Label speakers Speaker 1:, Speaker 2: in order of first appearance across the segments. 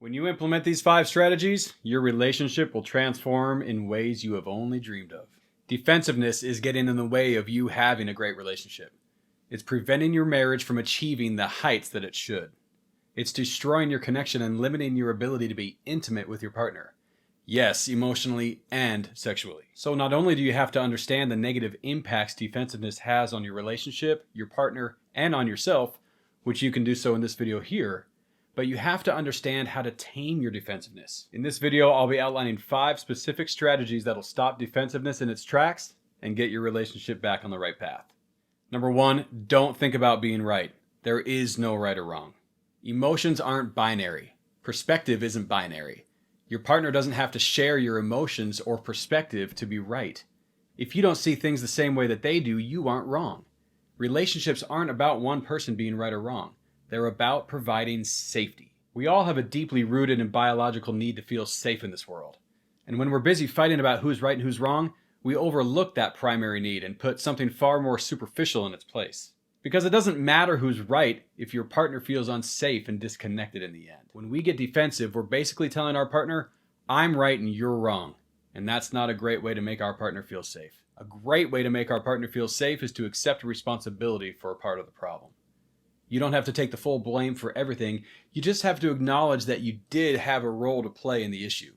Speaker 1: When you implement these 5 strategies, your relationship will transform in ways you have only dreamed of. Defensiveness is getting in the way of you having a great relationship. It's preventing your marriage from achieving the heights that it should. It's destroying your connection and limiting your ability to be intimate with your partner. Yes, emotionally and sexually. So not only do you have to understand the negative impacts defensiveness has on your relationship, your partner, and on yourself, which you can do so in this video here, but you have to understand how to tame your defensiveness. In this video, I'll be outlining 5 specific strategies that'll stop defensiveness in its tracks and get your relationship back on the right path. Number 1, don't think about being right. There is no right or wrong. Emotions aren't binary. Perspective isn't binary. Your partner doesn't have to share your emotions or perspective to be right. If you don't see things the same way that they do, you aren't wrong. Relationships aren't about one person being right or wrong. They're about providing safety. We all have a deeply rooted and biological need to feel safe in this world. And when we're busy fighting about who's right and who's wrong, we overlook that primary need and put something far more superficial in its place. Because it doesn't matter who's right if your partner feels unsafe and disconnected in the end. When we get defensive, we're basically telling our partner, I'm right and you're wrong. And that's not a great way to make our partner feel safe. A great way to make our partner feel safe is to accept responsibility for a part of the problem. You don't have to take the full blame for everything. You just have to acknowledge that you did have a role to play in the issue.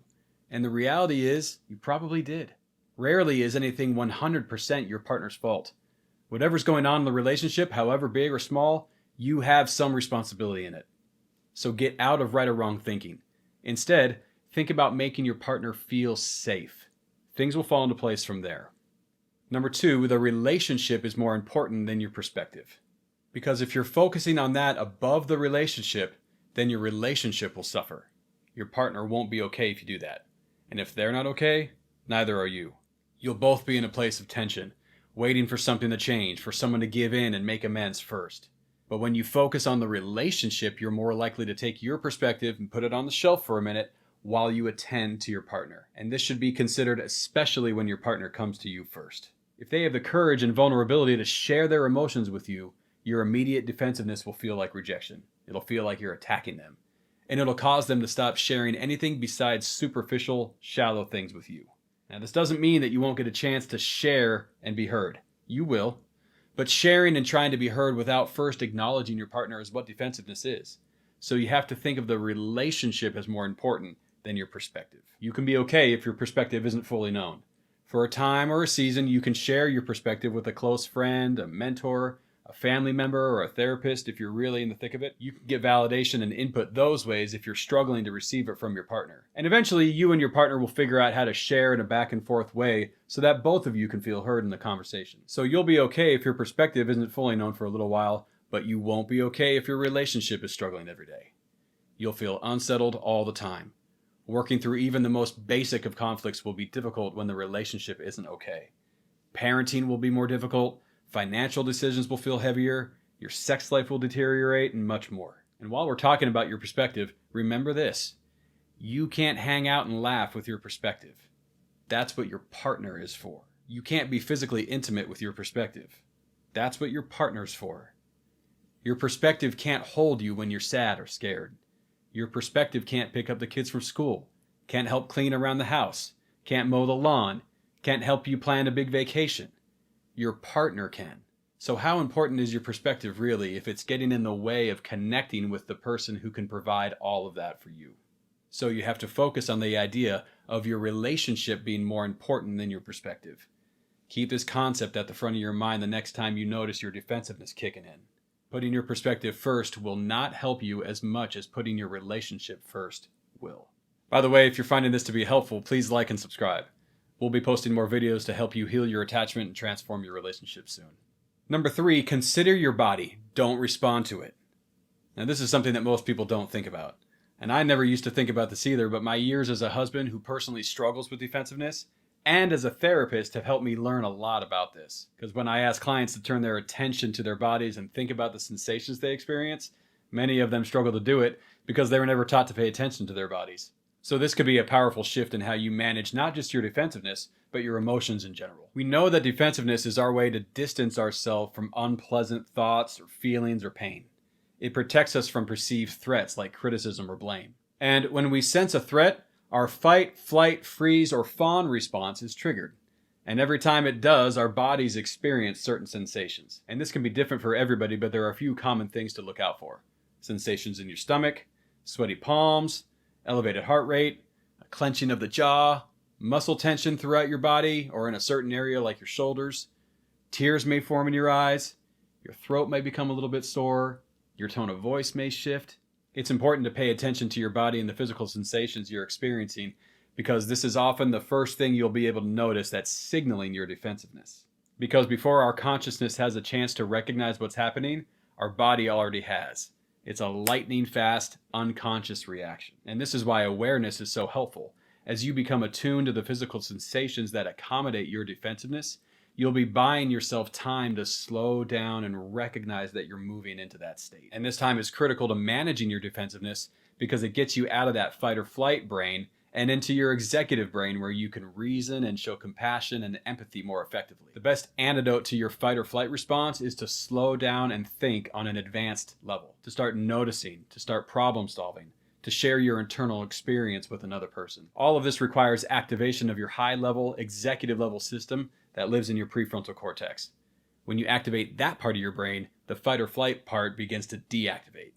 Speaker 1: And the reality is, you probably did. Rarely is anything 100% your partner's fault. Whatever's going on in the relationship, however big or small, you have some responsibility in it. So get out of right or wrong thinking. Instead, think about making your partner feel safe. Things will fall into place from there. Number 2, the relationship is more important than your perspective. Because if you're focusing on that above the relationship, then your relationship will suffer. Your partner won't be okay if you do that. And if they're not okay, neither are you. You'll both be in a place of tension, waiting for something to change, for someone to give in and make amends first. But when you focus on the relationship, you're more likely to take your perspective and put it on the shelf for a minute while you attend to your partner. And this should be considered especially when your partner comes to you first. If they have the courage and vulnerability to share their emotions with you, your immediate defensiveness will feel like rejection. It'll feel like you're attacking them. And it'll cause them to stop sharing anything besides superficial, shallow things with you. Now, this doesn't mean that you won't get a chance to share and be heard. You will. But sharing and trying to be heard without first acknowledging your partner is what defensiveness is. So you have to think of the relationship as more important than your perspective. You can be okay if your perspective isn't fully known. For a time or a season, you can share your perspective with a close friend, a mentor, a family member, or a therapist if you're really in the thick of it. You can get validation and input those ways if you're struggling to receive it from your partner. And eventually, you and your partner will figure out how to share in a back and forth way so that both of you can feel heard in the conversation. So you'll be okay if your perspective isn't fully known for a little while, but you won't be okay if your relationship is struggling every day. You'll feel unsettled all the time. Working through even the most basic of conflicts will be difficult when the relationship isn't okay. Parenting will be more difficult. Financial decisions will feel heavier, your sex life will deteriorate, and much more. And while we're talking about your perspective, remember this. You can't hang out and laugh with your perspective. That's what your partner is for. You can't be physically intimate with your perspective. That's what your partner's for. Your perspective can't hold you when you're sad or scared. Your perspective can't pick up the kids from school, can't help clean around the house, can't mow the lawn, can't help you plan a big vacation. Your partner can. So how important is your perspective really if it's getting in the way of connecting with the person who can provide all of that for you? So you have to focus on the idea of your relationship being more important than your perspective. Keep this concept at the front of your mind the next time you notice your defensiveness kicking in. Putting your perspective first will not help you as much as putting your relationship first will. By the way, if you're finding this to be helpful, please like and subscribe. We'll be posting more videos to help you heal your attachment and transform your relationship soon. Number 3, consider your body. Don't respond to it. Now, this is something that most people don't think about. And I never used to think about this either, but my years as a husband who personally struggles with defensiveness and as a therapist have helped me learn a lot about this. Because when I ask clients to turn their attention to their bodies and think about the sensations they experience, many of them struggle to do it because they were never taught to pay attention to their bodies. So this could be a powerful shift in how you manage not just your defensiveness, but your emotions in general. We know that defensiveness is our way to distance ourselves from unpleasant thoughts or feelings or pain. It protects us from perceived threats like criticism or blame. And when we sense a threat, our fight, flight, freeze, or fawn response is triggered. And every time it does, our bodies experience certain sensations. And this can be different for everybody, but there are a few common things to look out for. Sensations in your stomach, sweaty palms, elevated heart rate, a clenching of the jaw, muscle tension throughout your body or in a certain area like your shoulders. Tears may form in your eyes. Your throat may become a little bit sore. Your tone of voice may shift. It's important to pay attention to your body and the physical sensations you're experiencing, because this is often the first thing you'll be able to notice that's signaling your defensiveness. Because before our consciousness has a chance to recognize what's happening, our body already has. It's a lightning fast, unconscious reaction. And this is why awareness is so helpful. As you become attuned to the physical sensations that accommodate your defensiveness, you'll be buying yourself time to slow down and recognize that you're moving into that state. And this time is critical to managing your defensiveness because it gets you out of that fight or flight brain and into your executive brain, where you can reason and show compassion and empathy more effectively. The best antidote to your fight or flight response is to slow down and think on an advanced level, to start noticing, to start problem solving, to share your internal experience with another person. All of this requires activation of your high-level, executive-level system that lives in your prefrontal cortex. When you activate that part of your brain, the fight or flight part begins to deactivate.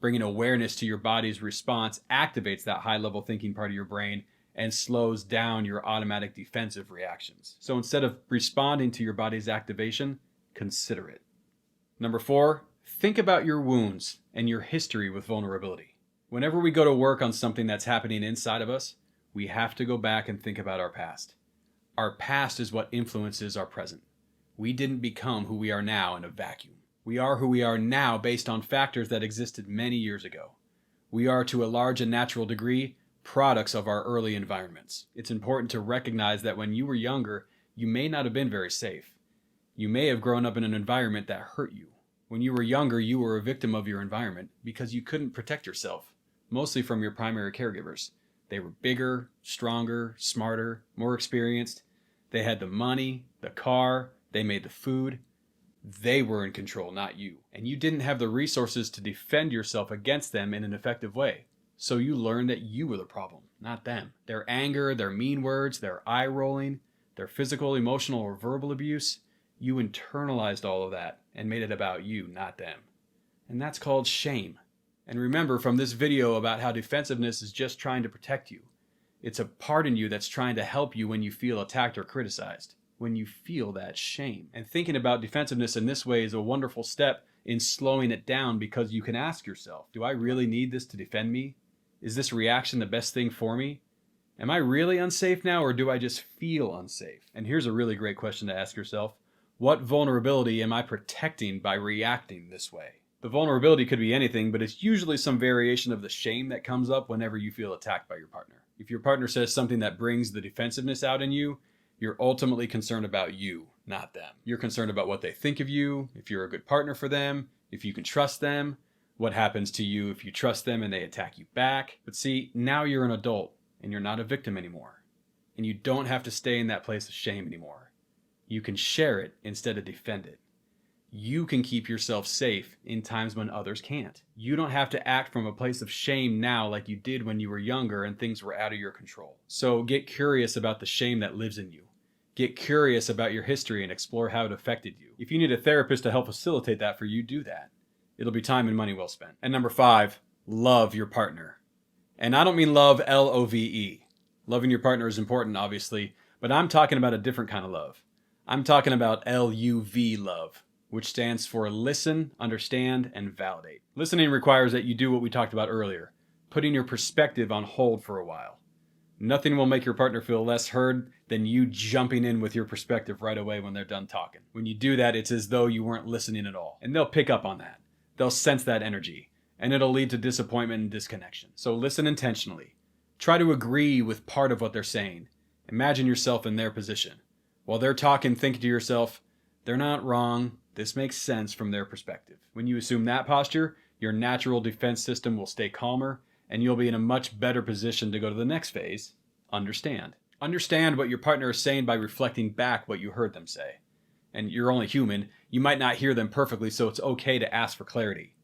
Speaker 1: Bringing awareness to your body's response activates that high-level thinking part of your brain and slows down your automatic defensive reactions. So instead of responding to your body's activation, consider it. Number 4, think about your wounds and your history with vulnerability. Whenever we go to work on something that's happening inside of us, we have to go back and think about our past. Our past is what influences our present. We didn't become who we are now in a vacuum. We are who we are now based on factors that existed many years ago. We are, to a large and natural degree, products of our early environments. It's important to recognize that when you were younger, you may not have been very safe. You may have grown up in an environment that hurt you. When you were younger, you were a victim of your environment because you couldn't protect yourself, mostly from your primary caregivers. They were bigger, stronger, smarter, more experienced. They had the money, the car, they made the food. They were in control, not you. And you didn't have the resources to defend yourself against them in an effective way. So you learned that you were the problem, not them. Their anger, their mean words, their eye rolling, their physical, emotional, or verbal abuse, you internalized all of that and made it about you, not them. And that's called shame. And remember from this video about how defensiveness is just trying to protect you. It's a part in you that's trying to help you when you feel attacked or criticized, when you feel that shame. And thinking about defensiveness in this way is a wonderful step in slowing it down, because you can ask yourself, do I really need this to defend me? Is this reaction the best thing for me? Am I really unsafe now, or do I just feel unsafe? And here's a really great question to ask yourself. What vulnerability am I protecting by reacting this way? The vulnerability could be anything, but it's usually some variation of the shame that comes up whenever you feel attacked by your partner. If your partner says something that brings the defensiveness out in you, you're ultimately concerned about you, not them. You're concerned about what they think of you, if you're a good partner for them, if you can trust them, what happens to you if you trust them and they attack you back. But see, now you're an adult and you're not a victim anymore. And you don't have to stay in that place of shame anymore. You can share it instead of defend it. You can keep yourself safe in times when others can't. You don't have to act from a place of shame now like you did when you were younger and things were out of your control. So get curious about the shame that lives in you. Get curious about your history and explore how it affected you. If you need a therapist to help facilitate that for you, do that. It'll be time and money well spent. And number 5, love your partner. And I don't mean love L-O-V-E. Loving your partner is important, obviously, but I'm talking about a different kind of love. I'm talking about L-U-V love, which stands for listen, understand, and validate. Listening requires that you do what we talked about earlier, putting your perspective on hold for a while. Nothing will make your partner feel less heard than you jumping in with your perspective right away when they're done talking. When you do that, it's as though you weren't listening at all. And they'll pick up on that. They'll sense that energy, and it'll lead to disappointment and disconnection. So listen intentionally. Try to agree with part of what they're saying. Imagine yourself in their position. While they're talking, think to yourself, they're not wrong. This makes sense from their perspective. When you assume that posture, your natural defense system will stay calmer, and you'll be in a much better position to go to the next phase, understand. Understand what your partner is saying by reflecting back what you heard them say. And you're only human. You might not hear them perfectly, so it's okay to ask for clarity.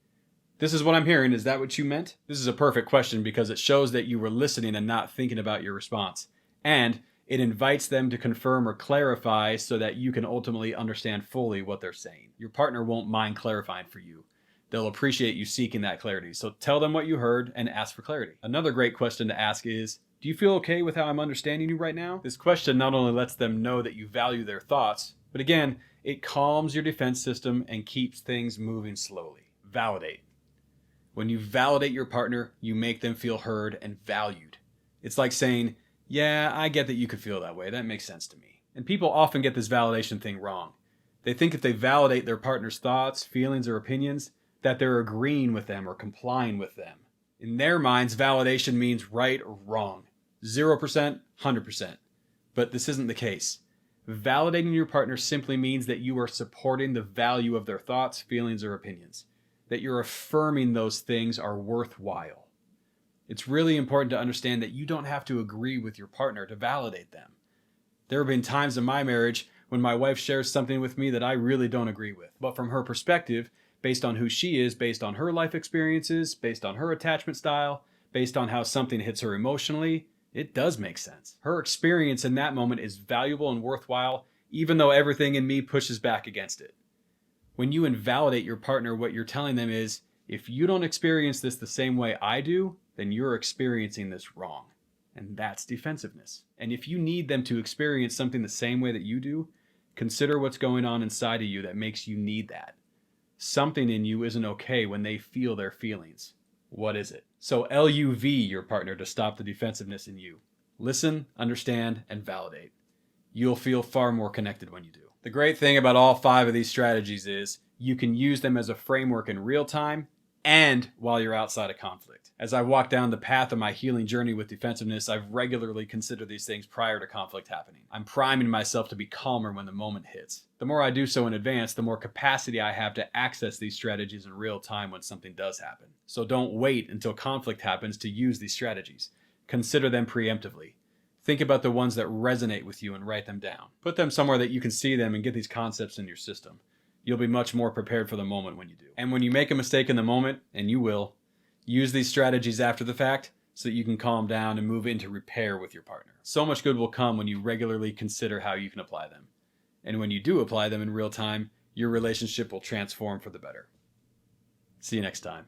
Speaker 1: This is what I'm hearing. Is that what you meant? This is a perfect question because it shows that you were listening and not thinking about your response. And it invites them to confirm or clarify so that you can ultimately understand fully what they're saying. Your partner won't mind clarifying for you. They'll appreciate you seeking that clarity. So tell them what you heard and ask for clarity. Another great question to ask is, do you feel okay with how I'm understanding you right now? This question not only lets them know that you value their thoughts, but again, it calms your defense system and keeps things moving slowly. Validate. When you validate your partner, you make them feel heard and valued. It's like saying, yeah, I get that you could feel that way. That makes sense to me. And people often get this validation thing wrong. They think if they validate their partner's thoughts, feelings, or opinions, that they're agreeing with them or complying with them. In their minds, validation means right or wrong. 0%, 100%. But this isn't the case. Validating your partner simply means that you are supporting the value of their thoughts, feelings, or opinions. That you're affirming those things are worthwhile. It's really important to understand that you don't have to agree with your partner to validate them. There have been times in my marriage when my wife shares something with me that I really don't agree with. But from her perspective, based on who she is, based on her life experiences, based on her attachment style, based on how something hits her emotionally, it does make sense. Her experience in that moment is valuable and worthwhile, even though everything in me pushes back against it. When you invalidate your partner, what you're telling them is, if you don't experience this the same way I do, then you're experiencing this wrong. And that's defensiveness. And if you need them to experience something the same way that you do, consider what's going on inside of you that makes you need that. Something in you isn't okay when they feel their feelings. What is it? So LUV your partner to stop the defensiveness in you. Listen, understand, and validate. You'll feel far more connected when you do. The great thing about all 5 of these strategies is you can use them as a framework in real time and while you're outside of conflict. As I walk down the path of my healing journey with defensiveness, I've regularly considered these things prior to conflict happening. I'm priming myself to be calmer when the moment hits. The more I do so in advance, the more capacity I have to access these strategies in real time when something does happen. So don't wait until conflict happens to use these strategies. Consider them preemptively. Think about the ones that resonate with you and write them down. Put them somewhere that you can see them and get these concepts in your system. You'll be much more prepared for the moment when you do. And when you make a mistake in the moment, and you will, use these strategies after the fact so that you can calm down and move into repair with your partner. So much good will come when you regularly consider how you can apply them. And when you do apply them in real time, your relationship will transform for the better. See you next time.